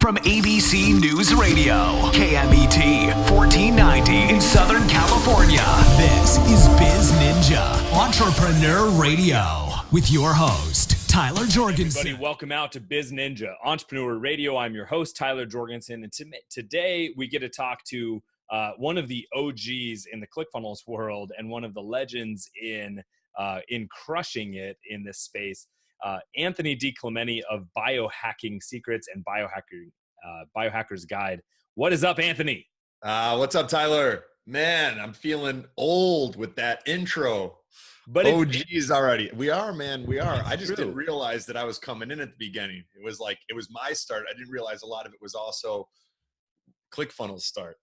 From ABC News Radio, KMET 1490 in Southern California. This is BizNinja Entrepreneur Radio with your host, Tyler Jorgensen. Everybody, welcome out to BizNinja Entrepreneur Radio. I'm your host, Tyler Jorgensen, and today we get to talk to one of the OGs in the Clickfunnels world and one of the legends in crushing it in this space. Anthony DiClementi of Biohacking Secrets and Biohackers Guide. What is up, Anthony? What's up, Tyler? Man, I'm feeling old with that intro. But OGs already. We are, man. We are. I just true. didn't realize that I was coming in at the beginning. It was my start. I didn't realize a lot of it was also Clickfunnels' start.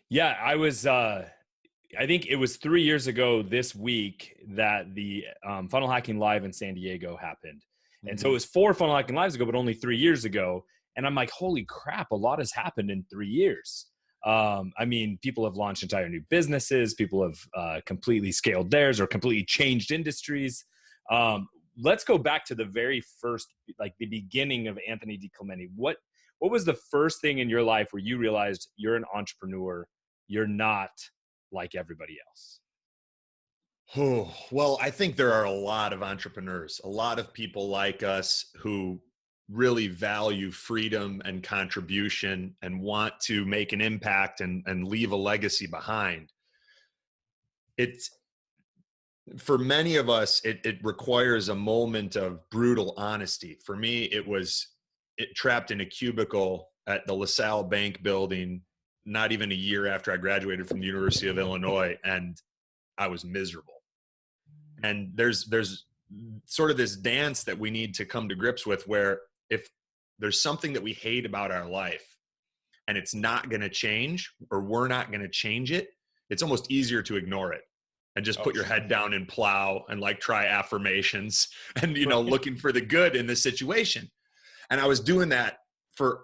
Yeah, I think it was 3 years ago this week that the Funnel Hacking Live in San Diego happened. And so it was 4 Funnel Hacking Lives ago, but only 3 years ago. And I'm like, holy crap, a lot has happened in 3 years. I mean, people have launched entire new businesses. People have completely scaled theirs or completely changed industries. Let's go back to the very first, like the beginning of Anthony DiClementi. What was the first thing in your life where you realized you're an entrepreneur, you're not like everybody else? Oh, well, I think there are a lot of entrepreneurs, a lot of people like us who really value freedom and contribution and want to make an impact and leave a legacy behind. It's, for many of us, it requires a moment of brutal honesty. For me, it trapped in a cubicle at the LaSalle Bank building, not even a year after I graduated from the University of Illinois, and I was miserable. And there's sort of this dance that we need to come to grips with, where if there's something that we hate about our life and it's not going to change, or we're not going to change it, it's almost easier to ignore it and just put your head down and plow and like try affirmations and, looking for the good in the situation. And I was doing that for,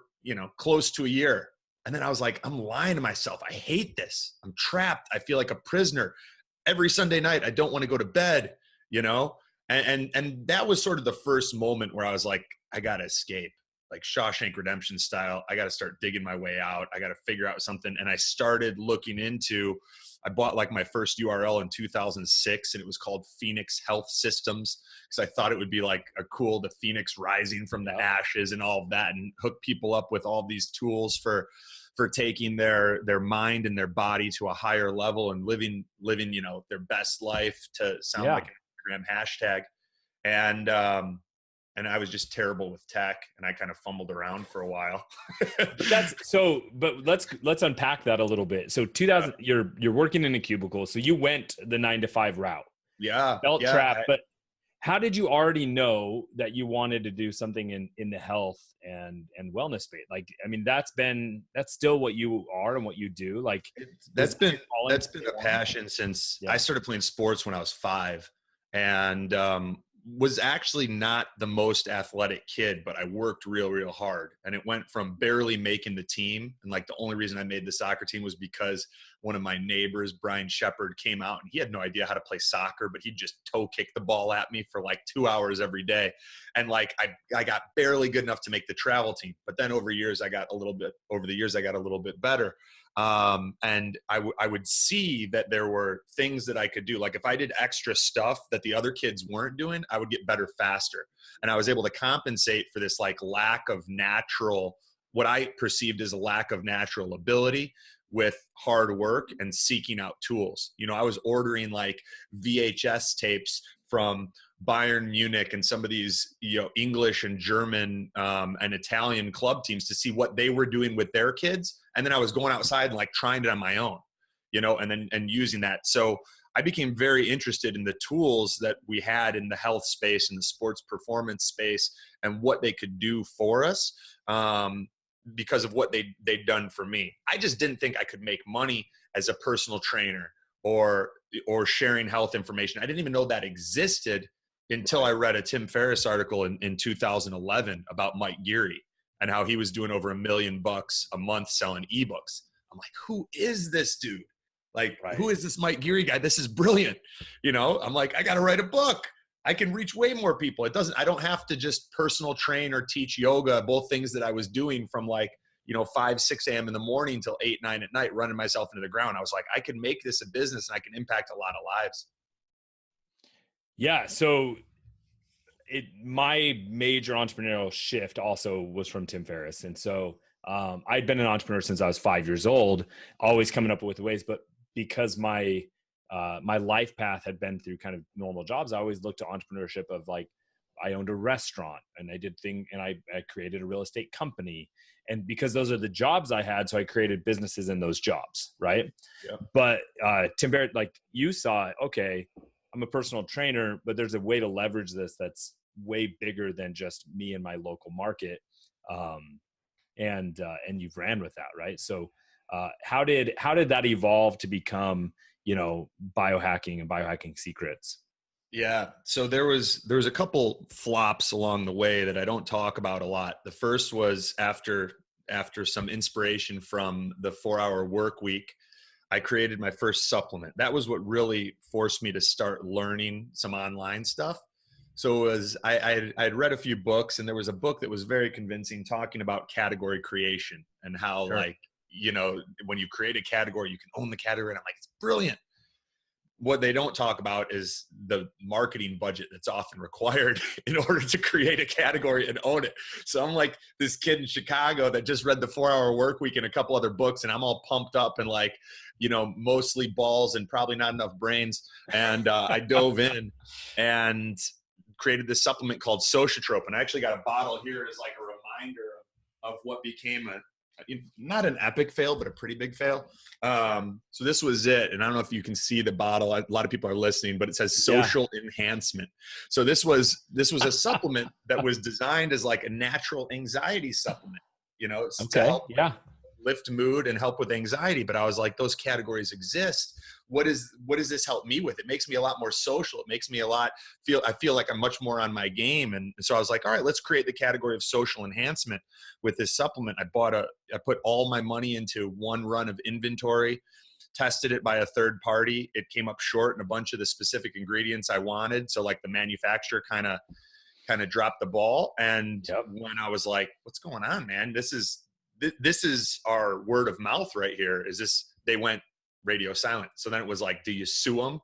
close to a year. And then I was like, I'm lying to myself. I hate this. I'm trapped. I feel like a prisoner. Every Sunday night, I don't want to go to bed, And that was sort of the first moment where I was like, I got to escape, like Shawshank Redemption style. I got to start digging my way out. I got to figure out something. And I started looking into, I bought like my first URL in 2006, and it was called Phoenix Health Systems, because I thought it would be like a cool, the Phoenix rising from the ashes and all of that, and hook people up with all these tools for taking their mind and their body to a higher level and living, their best life, to sound like an Instagram hashtag. And I was just terrible with tech, and I kind of fumbled around for a while. But let's unpack that a little bit. So you're working in a cubicle. So you went the 9-to-5 route. Yeah. Felt trapped, but how did you already know that you wanted to do something in the health and wellness space? Like, I mean, that's still what you are and what you do. Like, that's been a passion since I started playing sports when I was 5, and was actually not the most athletic kid, but I worked real hard. And it went from barely making the team. And like the only reason I made the soccer team was because one of my neighbors, Brian Shepard, came out, and he had no idea how to play soccer, but he'd just toe kick the ball at me for like 2 hours every day. And like, I got barely good enough to make the travel team. But then over the years, I got a little bit better. And I would see that there were things that I could do. Like if I did extra stuff that the other kids weren't doing, I would get better faster. And I was able to compensate for this like lack of natural, what I perceived as a lack of natural ability, with hard work and seeking out tools. I was ordering like VHS tapes from Bayern Munich and some of these, English and German and Italian club teams to see what they were doing with their kids. And then I was going outside and like trying it on my own, and using that. So I became very interested in the tools that we had in the health space and the sports performance space, and what they could do for us because of what they'd done for me. I just didn't think I could make money as a personal trainer or sharing health information. I didn't even know that existed until I read a Tim Ferriss article in 2011 about Mike Geary and how he was doing over $1 million a month selling ebooks. I'm like, who is this dude? Like, who is this Mike Geary guy? This is brilliant. I'm like, I got to write a book. I can reach way more people. I don't have to just personal train or teach yoga, both things that I was doing from like, 5, 6 a.m. in the morning till 8, 9 at night, running myself into the ground. I was like, I can make this a business and I can impact a lot of lives. Yeah. So my major entrepreneurial shift also was from Tim Ferriss. And so I'd been an entrepreneur since I was 5 years old, always coming up with ways, but because my life path had been through kind of normal jobs, I always looked to entrepreneurship of like, I owned a restaurant and I created a real estate company. And because those are the jobs I had, so I created businesses in those jobs. Right. Yeah. But Tim Barrett, like you saw, okay, I'm a personal trainer, but there's a way to leverage this that's way bigger than just me and my local market. And you've ran with that. Right. So how did that evolve to become, biohacking and biohacking secrets? Yeah. So there was a couple flops along the way that I don't talk about a lot. The first was after some inspiration from the 4-hour work week, I created my first supplement. That was what really forced me to start learning some online stuff. So it was, I had read a few books, and there was a book that was very convincing talking about category creation and how Sure. like, when you create a category, you can own the category. And I'm like, it's brilliant. What they don't talk about is the marketing budget that's often required in order to create a category and own it. So I'm like this kid in Chicago that just read the 4-hour work week and a couple other books, and I'm all pumped up and like, mostly balls and probably not enough brains. And I dove in and created this supplement called Sociotrope. And I actually got a bottle here as like a reminder of what became not an epic fail, but a pretty big fail. So this was it. And I don't know if you can see the bottle. A lot of people are listening, but it says social enhancement. So this was a supplement that was designed as like a natural anxiety supplement, to help lift mood and help with anxiety. But I was like, those categories exist. What does this help me with? It makes me a lot more social. It makes me I feel like I'm much more on my game. And so I was like, all right, let's create the category of social enhancement with this supplement. I put all my money into one run of inventory, tested it by a third party. It came up short in a bunch of the specific ingredients I wanted. So like the manufacturer kind of dropped the ball. And when I was like, what's going on, man? This is our word of mouth right here. They went radio silent. So then it was like, do you sue them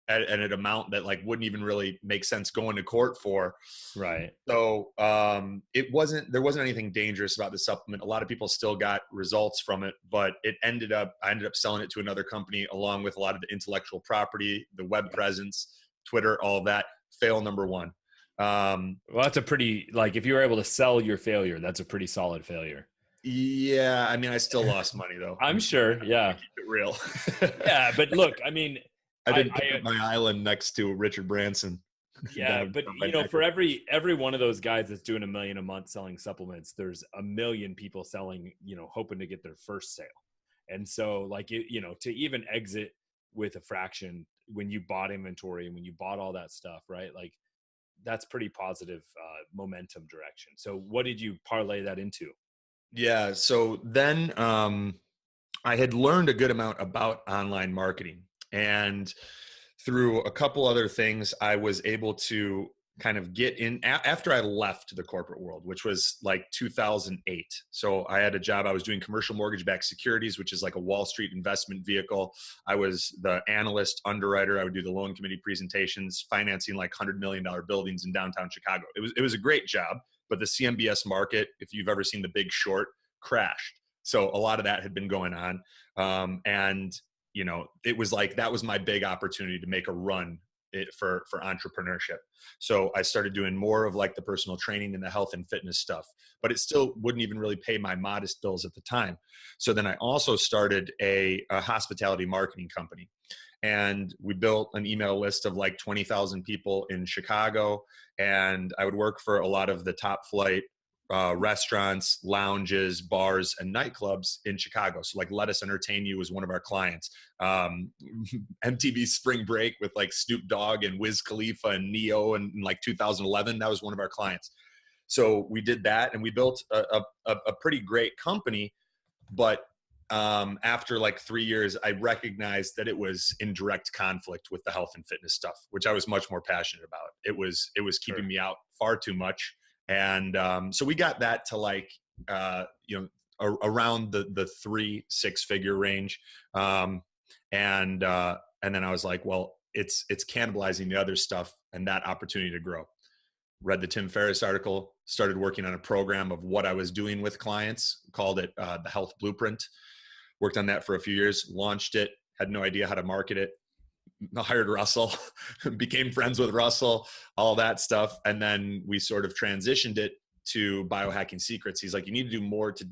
at an amount that like wouldn't even really make sense going to court for? Right. So there wasn't anything dangerous about the supplement. A lot of people still got results from it, but I ended up selling it to another company along with a lot of the intellectual property, the web presence, Twitter, all of that. Fail number one. Well, that's a pretty, like, if you were able to sell your failure, that's a pretty solid failure. Yeah. I mean, I still lost money though. I'm sure. Yeah. Keep it real. Yeah. But look, I mean, I didn't pick up my island next to Richard Branson. Yeah. But for every one of those guys that's doing $1 million a month selling supplements, there's 1 million people selling, hoping to get their first sale. And so like, to even exit with a fraction when you bought inventory and when you bought all that stuff, right? Like that's pretty positive momentum direction. So what did you parlay that into? Yeah. So then I had learned a good amount about online marketing, and through a couple other things, I was able to kind of get in after I left the corporate world, which was like 2008. So I had a job. I was doing commercial mortgage-backed securities, which is like a Wall Street investment vehicle. I was the analyst underwriter. I would do the loan committee presentations, financing like $100 million buildings in downtown Chicago. It was a great job, but the CMBS market, if you've ever seen The Big Short, crashed. So a lot of that had been going on. And it was like, that was my big opportunity to make a run for entrepreneurship. So I started doing more of like the personal training and the health and fitness stuff, but it still wouldn't even really pay my modest bills at the time. So then I also started a hospitality marketing company, and we built an email list of like 20,000 people in Chicago. And I would work for a lot of the top flight restaurants, lounges, bars, and nightclubs in Chicago. So like Let Us Entertain You was one of our clients. MTV Spring Break with like Snoop Dogg and Wiz Khalifa and Neo in like 2011, that was one of our clients. So we did that, and we built a pretty great company. But after like 3 years, I recognized that it was in direct conflict with the health and fitness stuff, which I was much more passionate about. It was keeping me out far too much. And so we got that to like, around the 3-6 figure range. And then I was like, well, it's cannibalizing the other stuff and that opportunity to grow. Read the Tim Ferriss article, started working on a program of what I was doing with clients, called it the Health Blueprint. Worked on that for a few years, launched it, had no idea how to market it. I hired Russell, became friends with Russell, all that stuff. And then we sort of transitioned it to Biohacking Secrets. He's like, you need to do more to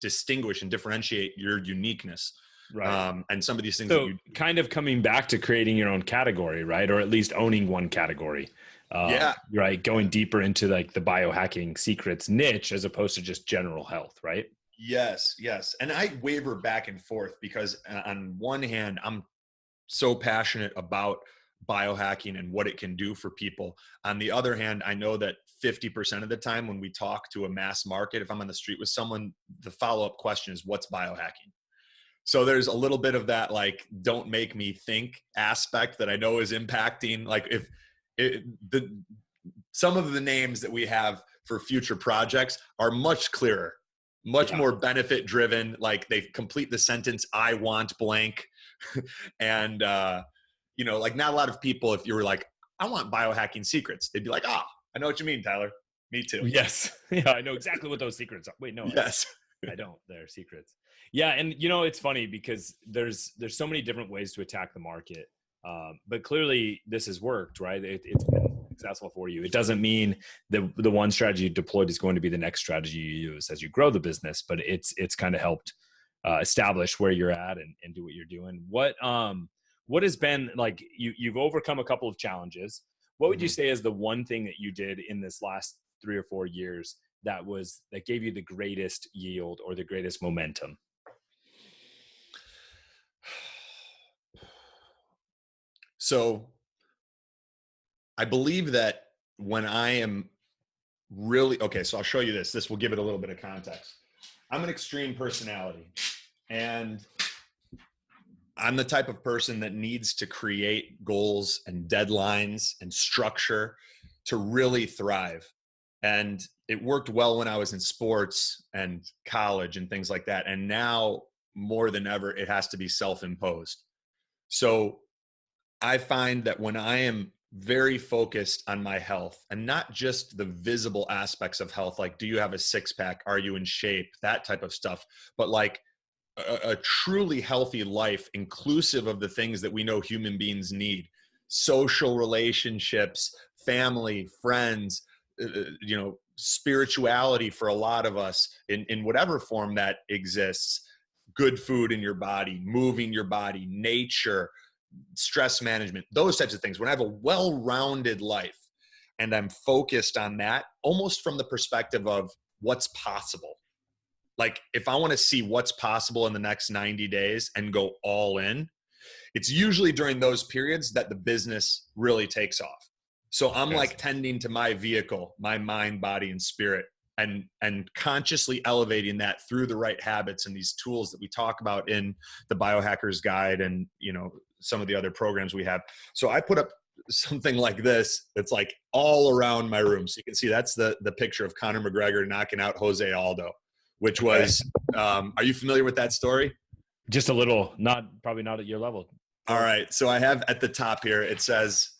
distinguish and differentiate your uniqueness. Right. And some of these things. So kind of coming back to creating your own category, right? Or at least owning one category. Right. Going deeper into like the biohacking secrets niche as opposed to just general health, right? Yes. And I waver back and forth because on one hand, I'm so passionate about biohacking and what it can do for people. On the other hand, I know that 50% of the time when we talk to a mass market, if I'm on the street with someone, the follow-up question is, what's biohacking? So there's a little bit of that, like, don't make me think aspect that I know is impacting, like some of the names that we have for future projects are much clearer, much more benefit driven. Like they complete the sentence, I want blank. And, like not a lot of people, if you were like, I want biohacking secrets, they'd be like, oh, I know what you mean, Tyler. Me too. Yes. Yeah. I know exactly what those secrets are. Wait, no. Yes. I don't. They're secrets. Yeah. And it's funny because there's so many different ways to attack the market. But clearly this has worked, right? It's been successful for you. It doesn't mean the one strategy you deployed is going to be the next strategy you use as you grow the business, but it's kind of helped establish where you're at and do what you're doing. What has been like, you've overcome a couple of challenges. What would you say is the one thing that you did in this last 3 or 4 years that gave you the greatest yield or the greatest momentum? So I believe that when I am really, okay, so I'll show you this. This will give it a little bit of context. I'm an extreme personality, and I'm the type of person that needs to create goals and deadlines and structure to really thrive. And it worked well when I was in sports and college and things like that. And now more than ever, it has to be self-imposed. So I find that when I am very focused on my health, and not just the visible aspects of health, like, do you have a six pack? Are you in shape? That type of stuff. But like a truly healthy life, inclusive of the things that we know human beings need: social relationships, family, friends, spirituality for a lot of us in whatever form that exists, good food in your body, moving your body, nature, stress management, those types of things. When I have a well-rounded life and I'm focused on that, almost from the perspective of what's possible. Like if I want to see what's possible in the next 90 days and go all in, it's usually during those periods that the business really takes off. So I'm like tending to my vehicle, my mind, body, and spirit, and consciously elevating that through the right habits and these tools that we talk about in the Biohackers guide and, some of the other programs we have. So I put up something like this that's like all around my room. So you can see that's the picture of Conor McGregor knocking out Jose Aldo, which was, are you familiar with that story? Just a little, probably not at your level. All right. So I have at the top here, it says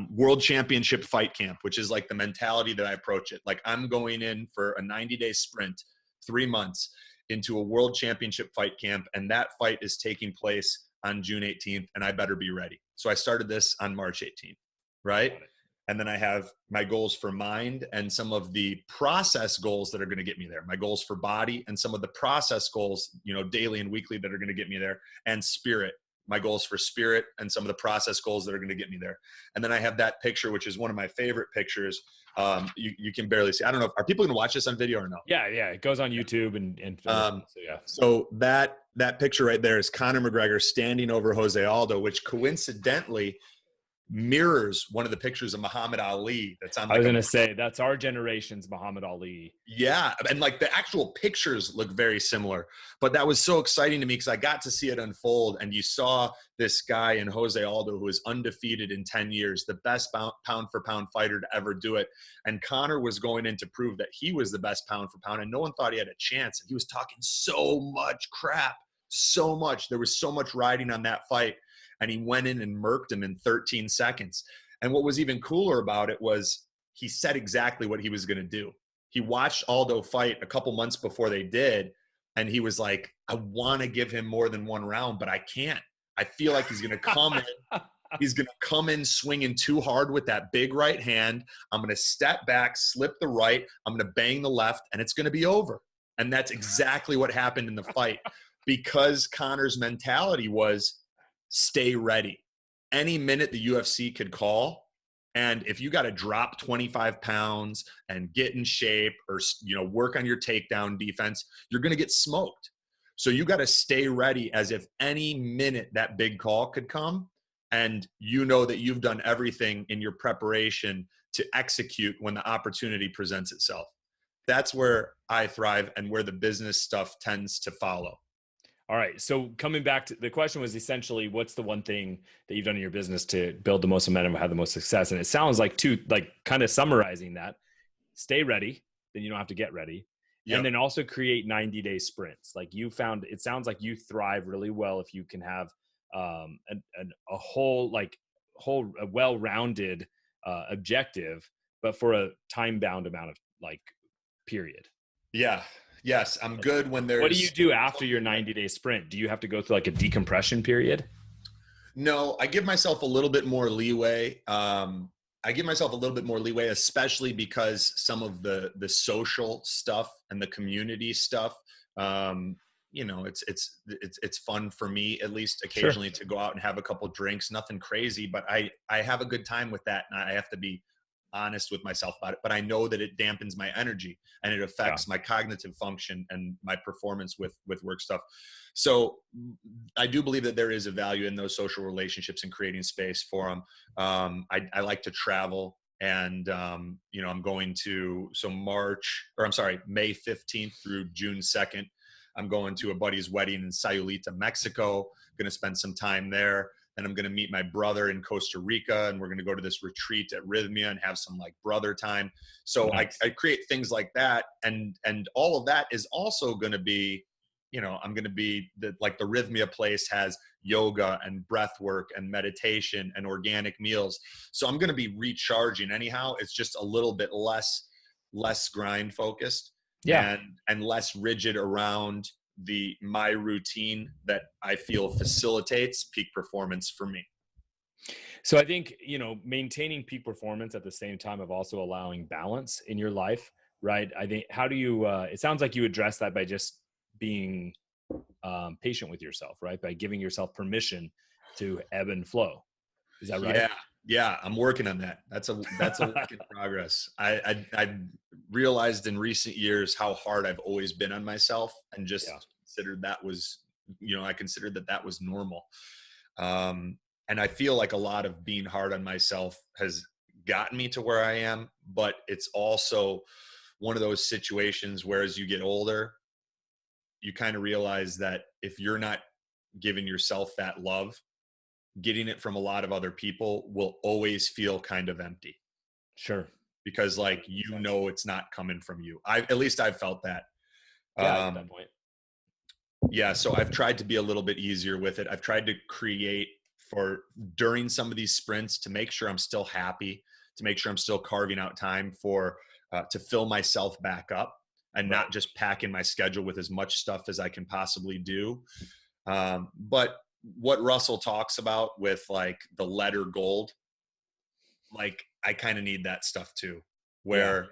World Championship Fight Camp, which is like the mentality that I approach it. Like I'm going in for a 90-day sprint, 3 months into a World Championship Fight Camp. And that fight is taking place on June 18th, and I better be ready. So I started this on March 18th, right? And then I have my goals for mind and some of the process goals that are going to get me there. My goals for body and some of the process goals, daily and weekly, that are going to get me there. And spirit, my goals for spirit and some of the process goals that are going to get me there. And then I have that picture, which is one of my favorite pictures. You can barely see. I don't know. Are people going to watch this on video or no? Yeah. It goes on YouTube and So that picture right there is Conor McGregor standing over Jose Aldo, which coincidentally mirrors one of the pictures of Muhammad Ali that's on. I was going to say that's our generation's Muhammad Ali. Yeah. And like the actual pictures look very similar, but that was so exciting to me because I got to see it unfold. And you saw this guy in Jose Aldo who was undefeated in 10 years, the best pound for pound fighter to ever do it. And Conor was going in to prove that he was the best pound for pound, and no one thought he had a chance. And he was talking so much crap, so much. There was so much riding on that fight. And he went in and murked him in 13 seconds. And what was even cooler about it was he said exactly what he was going to do. He watched Aldo fight a couple months before they did. And he was like, I want to give him more than one round, but I can't. I feel like he's going to come in. He's going to come in swinging too hard with that big right hand. I'm going to step back, slip the right. I'm going to bang the left, and it's going to be over. And that's exactly what happened in the fight, because Conor's mentality was, stay ready. Any minute the UFC could call. And if you got to drop 25 pounds and get in shape or, work on your takedown defense, you're going to get smoked. So you got to stay ready as if any minute that big call could come. And you know that you've done everything in your preparation to execute when the opportunity presents itself. That's where I thrive and where the business stuff tends to follow. All right. So coming back to the question was essentially, what's the one thing that you've done in your business to build the most momentum, have the most success? And it sounds like kind of summarizing that, stay ready, then you don't have to get ready. Yep. And then also create 90-day sprints. Like it sounds like you thrive really well if you can have a well-rounded objective, but for a time-bound amount of period. Yeah. Yes, I'm good when there's... What do you do after your 90-day sprint? Do you have to go through a decompression period? No, I give myself a little bit more leeway. Especially because some of the social stuff and the community stuff, it's fun for me, at least occasionally, to go out and have a couple drinks, nothing crazy, but I have a good time with that. And I have to be honest with myself about it, but I know that it dampens my energy and it affects my cognitive function and my performance with work stuff. So I do believe that there is a value in those social relationships and creating space for them. I like to travel, and I'm going to, May 15th through June 2nd, I'm going to a buddy's wedding in Sayulita, Mexico. Going to spend some time there. And I'm going to meet my brother in Costa Rica, and we're going to go to this retreat at Rhythmia and have some brother time. So nice. I create things like that. And all of that is also going to be, I'm going to be the Rhythmia place has yoga and breath work and meditation and organic meals. So I'm going to be recharging anyhow. It's just a little bit less grind focused and less rigid around my routine that I feel facilitates peak performance for me. So I think, maintaining peak performance at the same time of also allowing balance in your life, right? I think, how do you, it sounds like you address that by just being patient with yourself, right? By giving yourself permission to ebb and flow. Is that right? Yeah. I'm working on that. That's a work in progress. I realized in recent years how hard I've always been on myself, and just considered that was, I considered that was normal. And I feel like a lot of being hard on myself has gotten me to where I am, but it's also one of those situations where as you get older, you kind of realize that if you're not giving yourself that love, getting it from a lot of other people will always feel kind of empty. Sure. Because it's not coming from you. At least I've felt that. At that point. Yeah. So I've tried to be a little bit easier with it. I've tried to create during some of these sprints to make sure I'm still happy, to make sure I'm still carving out time to fill myself back up and not just pack in my schedule with as much stuff as I can possibly do. But what Russell talks about with the letter gold, I kind of need that stuff too, where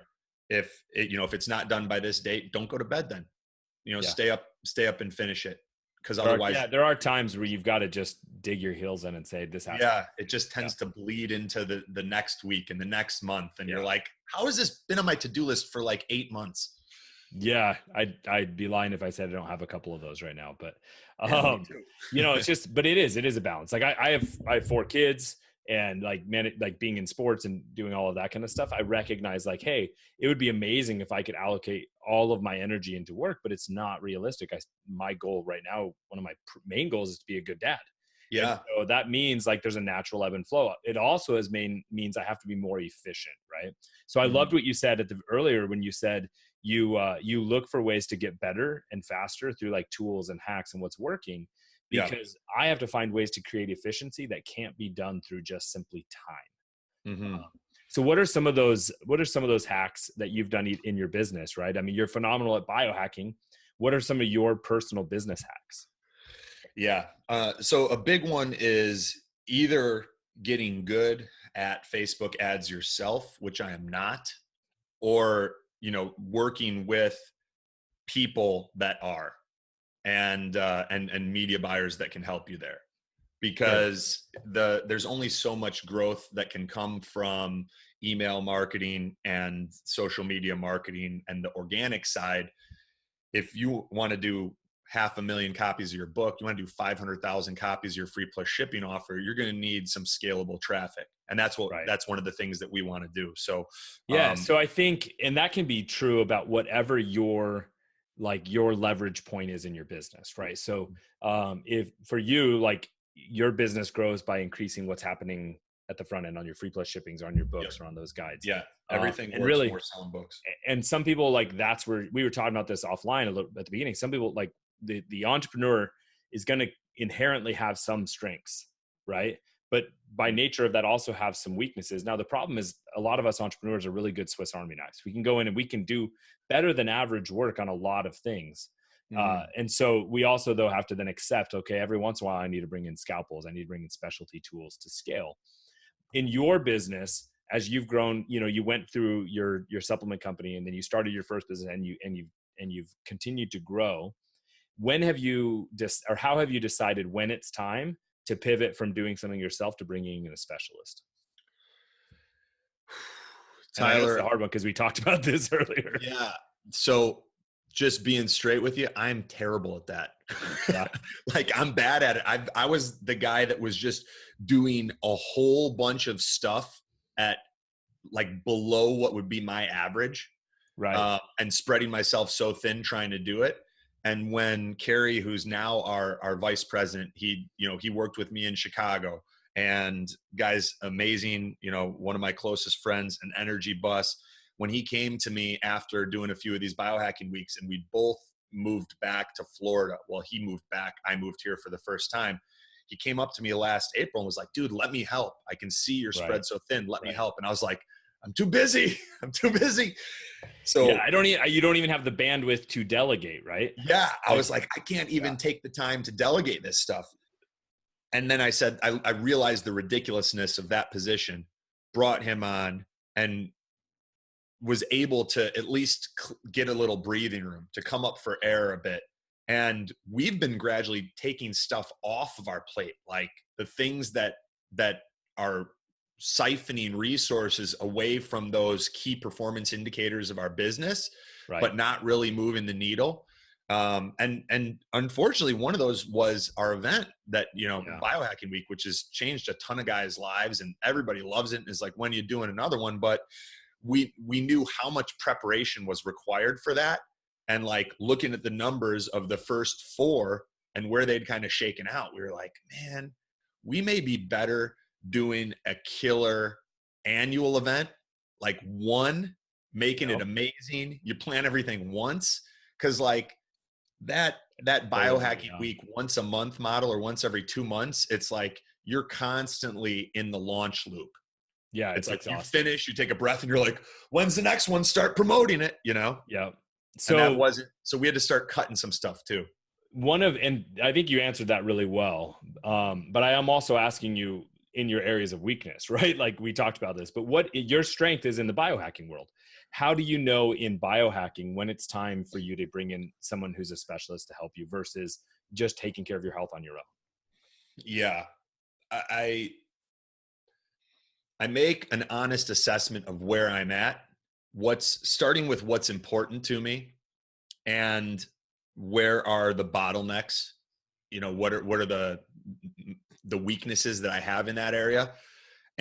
if it's not done by this date, don't go to bed then, stay up and finish it. Cause otherwise, there are times where you've got to just dig your heels in and say this has it just tends to bleed into the next week and the next month. And you're like, how has this been on my to-do list for 8 months? Yeah. I'd be lying if I said I don't have a couple of those right now, but it's just, but it is a balance. I have 4 kids. and like like being in sports and doing all of that kind of stuff, I recognize like, hey, it would be amazing if I could allocate all of my energy into work, but it's not realistic. My goal right now, one of my main goals is to be a good dad. Yeah. And so that means like there's a natural ebb and flow. It also means I have to be more efficient, right? So I loved what you said earlier when you said you look for ways to get better and faster through like tools and hacks and what's working, because I have to find ways to create efficiency that can't be done through just simply time. So what are some of those hacks that you've done in your business, right? I mean, you're phenomenal at biohacking. What are some of your personal business hacks? Yeah. So a big one is either getting good at Facebook ads yourself, which I am not, or, working with people that are, and media buyers that can help you there, because there's only so much growth that can come from email marketing and social media marketing and the organic side. If you want to do 500,000 copies of your book, you want to do 500,000 copies of your free plus shipping offer, you're going to need some scalable traffic. And that's one of the things that we want to do. So, so I think, and that can be true about whatever your leverage point is in your business, right? So, if for you, like your business grows by increasing what's happening at the front end on your free plus shippings or on your books or on those guides. Yeah. Everything and works really more selling books. And some people, like, that's where we were talking about this offline a little at the beginning. Some people, like, the entrepreneur is going to inherently have some strengths, right? But by nature of that also have some weaknesses. Now, the problem is a lot of us entrepreneurs are really good Swiss Army knives. We can go in and we can do better than average work on a lot of things. And so we also, though, have to then accept, okay, every once in a while I need to bring in scalpels. I need to bring in specialty tools to scale. In your business, as you've grown, you went through your supplement company, and then you started your first business, and you've continued to grow. When have you or how have you decided when it's time to pivot from doing something yourself to bringing in a specialist? Tyler, it's a hard one because we talked about this earlier. Yeah. So just being straight with you, I'm terrible at that. Yeah. Like, I'm bad at it. I was the guy that was just doing a whole bunch of stuff at like below what would be my average. Right. And spreading myself so thin trying to do it. And when Carrie, who's now our vice president, he worked with me in Chicago, and guy's amazing, one of my closest friends, an energy bus. When he came to me after doing a few of these biohacking weeks, and we both moved back to Florida. Well, he moved back. I moved here for the first time. He came up to me last April and was like, dude, let me help. I can see you're spread so thin. Let me help. And I was like, I'm too busy. So yeah, you don't even have the bandwidth to delegate, right? Yeah. I was like, I can't even take the time to delegate this stuff. And then I said, I realized the ridiculousness of that position, brought him on, and was able to at least get a little breathing room to come up for air a bit. And we've been gradually taking stuff off of our plate, like the things that are siphoning resources away from those key performance indicators of our business, but not really moving the needle. And unfortunately, one of those was our event that, Biohacking Week, which has changed a ton of guys' lives, and everybody loves it. And is like, when are you doing another one? But we knew how much preparation was required for that. And like looking at the numbers of the first 4 and where they'd kind of shaken out, we were like, man, we may be better doing a killer annual event, like one, making it amazing. You plan everything once. Cause like that biohacking week, once a month model, or once every 2 months, it's like, you're constantly in the launch loop. Yeah. It's like, you finish, you take a breath, and you're like, when's the next one? Start promoting it, Yeah. So that wasn't, so we had to start cutting some stuff too. And I think you answered that really well. But I am also asking you in your areas of weakness, right? Like we talked about this, but what your strength is in the biohacking world. How do you know in biohacking when it's time for you to bring in someone who's a specialist to help you versus just taking care of your health on your own? Yeah. I make an honest assessment of where I'm at, starting with what's important to me, and where are the bottlenecks, what are the weaknesses that I have in that area.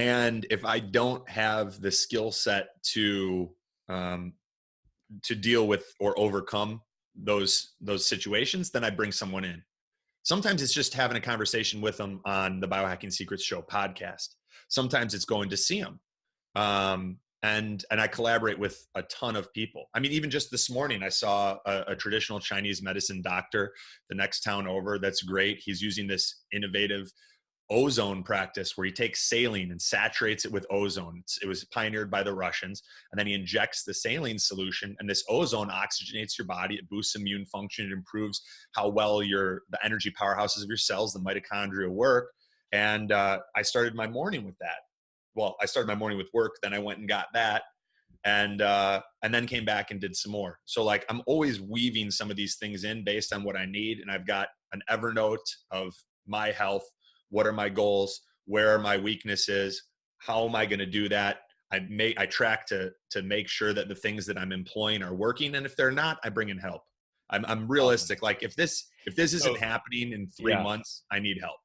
And if I don't have the skill set to deal with or overcome those situations, then I bring someone in. Sometimes it's just having a conversation with them on the Biohacking Secrets Show podcast. Sometimes it's going to see them. And I collaborate with a ton of people. I mean, even just this morning, I saw a traditional Chinese medicine doctor the next town over. That's great. He's using this innovative ozone practice where he takes saline and saturates it with ozone. It was pioneered by the Russians. And then he injects the saline solution, and this ozone oxygenates your body. It boosts immune function. It improves how well the energy powerhouses of your cells, the mitochondria, work. And I started my morning with that. Well, I started my morning with work, then I went and got that, and then came back and did some more. So like, I'm always weaving some of these things in based on what I need. And I've got an Evernote of my health. What are my goals? Where are my weaknesses? How am I going to do that? I track to make sure that the things that I'm employing are working. And if they're not, I bring in help. I'm realistic. Awesome. Like if this isn't happening in 3 months, I need help.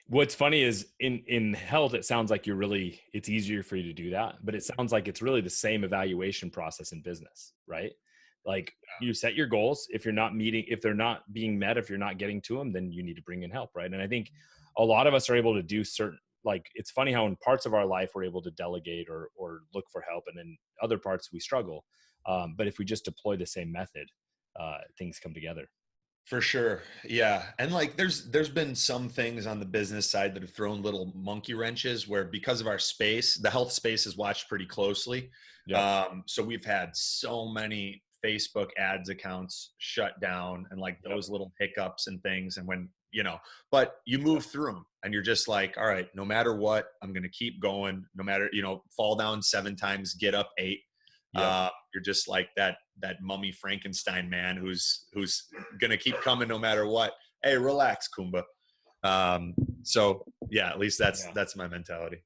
What's funny is in health, it sounds like it's easier for you to do that, but it sounds like it's really the same evaluation process in business, right? Like you set your goals. If they're not being met, if you're not getting to them, then you need to bring in help. Right. And I think a lot of us are able to do it's funny how in parts of our life, we're able to delegate or look for help. And in other parts we struggle. But if we just deploy the same method, things come together. For sure. Yeah. And like, there's been some things on the business side that have thrown little monkey wrenches where, because of our space, the health space is watched pretty closely. Yeah. So we've had so many Facebook ads accounts shut down and like those little hiccups and things. And when, but you move through them and you're just like, all right, no matter what, I'm going to keep going, no matter, fall down 7 times, get up 8. Yeah. You're just like that mummy Frankenstein man who's gonna keep coming no matter what. Hey, relax, Kumba. So yeah, at least that's my mentality.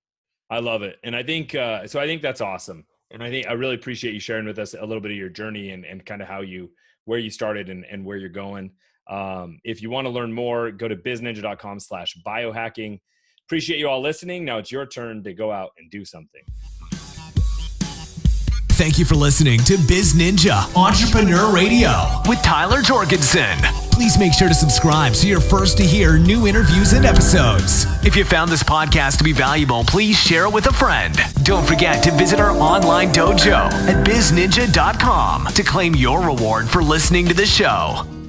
I love it, and I think I think that's awesome. And I really appreciate you sharing with us a little bit of your journey and kind of where you started and where you're going. If you want to learn more, go to bizninja.com/biohacking. Appreciate you all listening. Now it's your turn to go out and do something. Thank you for listening to BizNinja Entrepreneur Radio with Tyler Jorgensen. Please make sure to subscribe so you're first to hear new interviews and episodes. If you found this podcast to be valuable, please share it with a friend. Don't forget to visit our online dojo at bizninja.com to claim your reward for listening to the show.